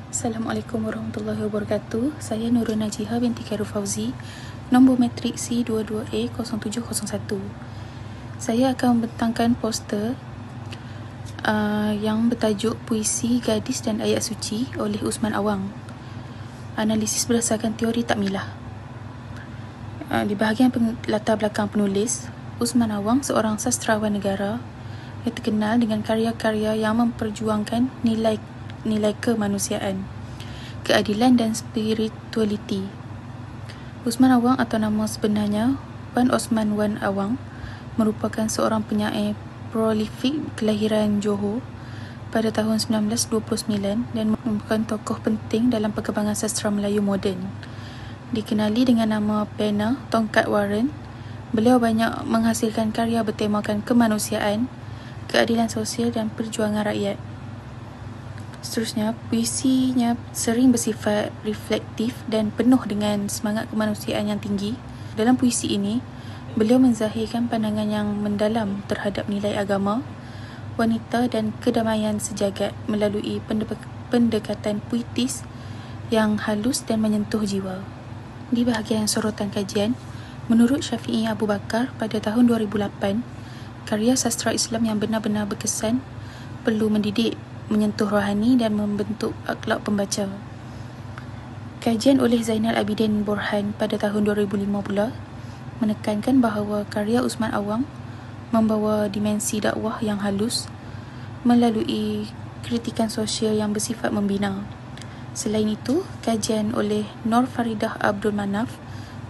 Assalamualaikum warahmatullahi wabarakatuh. Saya Nurul Najihah binti Khairul Fauzi, nombor matrik C22A0701. Saya akan membentangkan poster yang bertajuk Puisi Gadis dan Ayat Suci oleh Usman Awang. Analisis berdasarkan teori takmilah. Di bahagian latar belakang penulis, Usman Awang seorang sastrawan negara yang terkenal dengan karya-karya yang memperjuangkan nilai kemanusiaan, keadilan dan spiritualiti. Usman Awang atau nama sebenarnya Wan Osman Wan Awang merupakan seorang penyair prolifik kelahiran Johor pada tahun 1929 dan merupakan tokoh penting dalam perkembangan sastra Melayu moden. Dikenali dengan nama pena Tongkat Waren, beliau banyak menghasilkan karya bertemakan kemanusiaan, keadilan sosial dan perjuangan rakyat. Seterusnya, puisinya sering bersifat reflektif dan penuh dengan semangat kemanusiaan yang tinggi. Dalam puisi ini, beliau menzahirkan pandangan yang mendalam terhadap nilai agama, wanita dan kedamaian sejagat melalui pendekatan puitis yang halus dan menyentuh jiwa. Di bahagian sorotan kajian, menurut Syafi'i Abu Bakar pada tahun 2008, karya sastra Islam yang benar-benar berkesan perlu mendidik, menyentuh rohani dan membentuk akhlak pembaca. Kajian oleh Zainal Abidin Borhan pada tahun 2005 pula menekankan bahawa karya Usman Awang membawa dimensi dakwah yang halus melalui kritikan sosial yang bersifat membina. Selain itu, kajian oleh Nur Faridah Abdul Manaf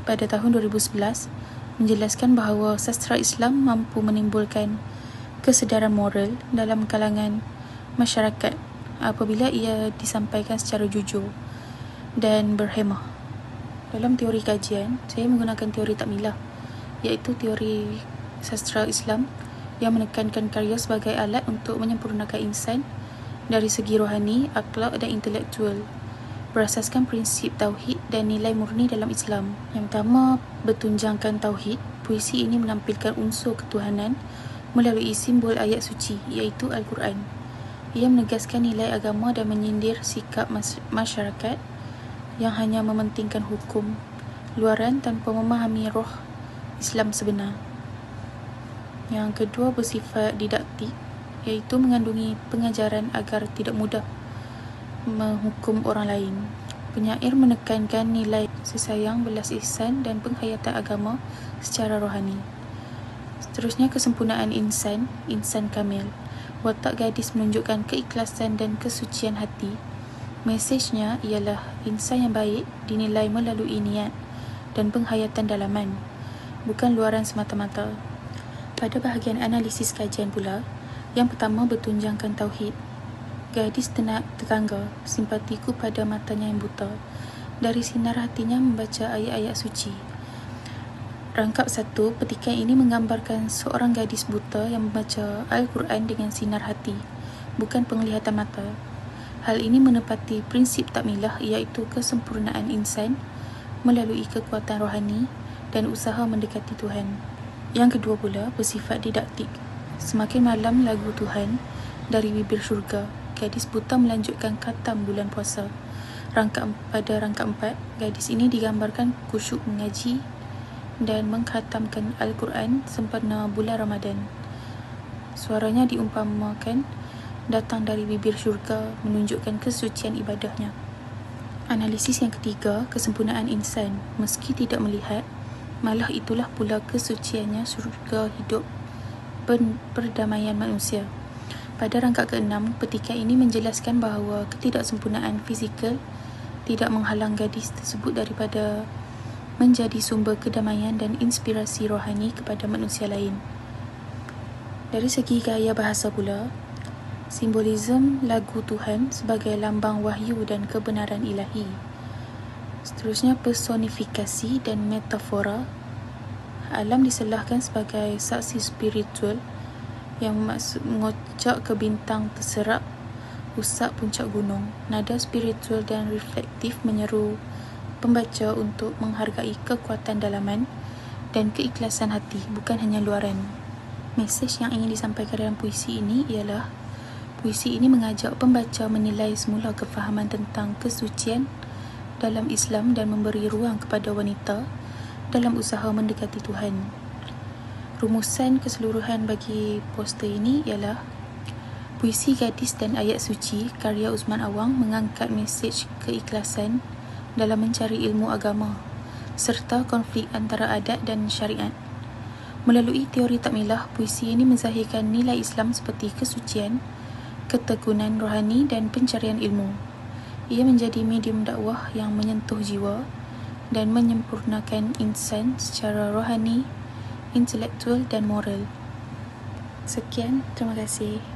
pada tahun 2011 menjelaskan bahawa sastra Islam mampu menimbulkan kesedaran moral dalam kalangan masyarakat apabila ia disampaikan secara jujur dan berhemah. Dalam teori kajian, saya menggunakan teori takmilah, iaitu teori sastra Islam yang menekankan karya sebagai alat untuk menyempurnakan insan dari segi rohani, akhlak dan intelektual, berasaskan prinsip tauhid dan nilai murni dalam Islam. Yang pertama, bertunjangkan tauhid. Puisi ini menampilkan unsur ketuhanan melalui simbol ayat suci, iaitu Al-Quran. Ia menegaskan nilai agama dan menyindir sikap masyarakat yang hanya mementingkan hukum luaran tanpa memahami roh Islam sebenar. Yang kedua, bersifat didaktik, iaitu mengandungi pengajaran agar tidak mudah menghukum orang lain. Penyair menekankan nilai sesayang, belas ihsan dan penghayatan agama secara rohani. Seterusnya, kesempurnaan insan kamil. Watak gadis menunjukkan keikhlasan dan kesucian hati. Mesejnya ialah insan yang baik dinilai melalui niat dan penghayatan dalaman, bukan luaran semata-mata. Pada bahagian analisis kajian pula, yang pertama bertunjangkan tauhid. Gadis tetangga, simpatiku pada matanya yang buta. Dari sinar hatinya membaca ayat-ayat suci. Rangkap 1, petikan ini menggambarkan seorang gadis buta yang membaca Al-Quran dengan sinar hati, bukan penglihatan mata. Hal ini menepati prinsip takmilah, iaitu kesempurnaan insan melalui kekuatan rohani dan usaha mendekati Tuhan. Yang kedua pula bersifat didaktik. Semakin malam lagu Tuhan dari bibir syurga. Gadis buta melanjutkan khatam bulan puasa. Pada rangkap 4, gadis ini digambarkan khusyuk mengaji dan mengkhatamkan Al-Quran sempena bulan Ramadan. Suaranya diumpamakan datang dari bibir syurga, menunjukkan kesucian ibadahnya. Analisis yang ketiga, kesempurnaan insan. Meski tidak melihat, malah itulah pula kesuciannya syurga hidup perdamaian manusia. Pada rangkap ke-6, petikan ini menjelaskan bahawa ketidaksempurnaan fizikal tidak menghalang gadis tersebut daripada menjadi sumber kedamaian dan inspirasi rohani kepada manusia lain. Dari segi gaya bahasa pula, simbolisme lagu Tuhan sebagai lambang wahyu dan kebenaran ilahi. Seterusnya, personifikasi dan metafora. Alam diselahkan sebagai saksi spiritual yang mengocak ke bintang terserap usap puncak gunung. Nada spiritual dan reflektif menyeru pembaca untuk menghargai kekuatan dalaman dan keikhlasan hati, bukan hanya luaran. Mesej yang ingin disampaikan dalam puisi ini ialah Puisi ini mengajak pembaca menilai semula kefahaman tentang kesucian dalam Islam dan memberi ruang kepada wanita dalam usaha mendekati Tuhan. Rumusan keseluruhan bagi poster ini ialah puisi gadis dan ayat suci karya Usman Awang mengangkat mesej keikhlasan dalam mencari ilmu agama serta konflik antara adat dan syariat. Melalui teori takmilah, puisi ini menzahirkan nilai Islam seperti kesucian, ketekunan rohani dan pencarian ilmu. Ia menjadi medium dakwah yang menyentuh jiwa dan menyempurnakan insan secara rohani, intelektual dan moral. Sekian, terima kasih.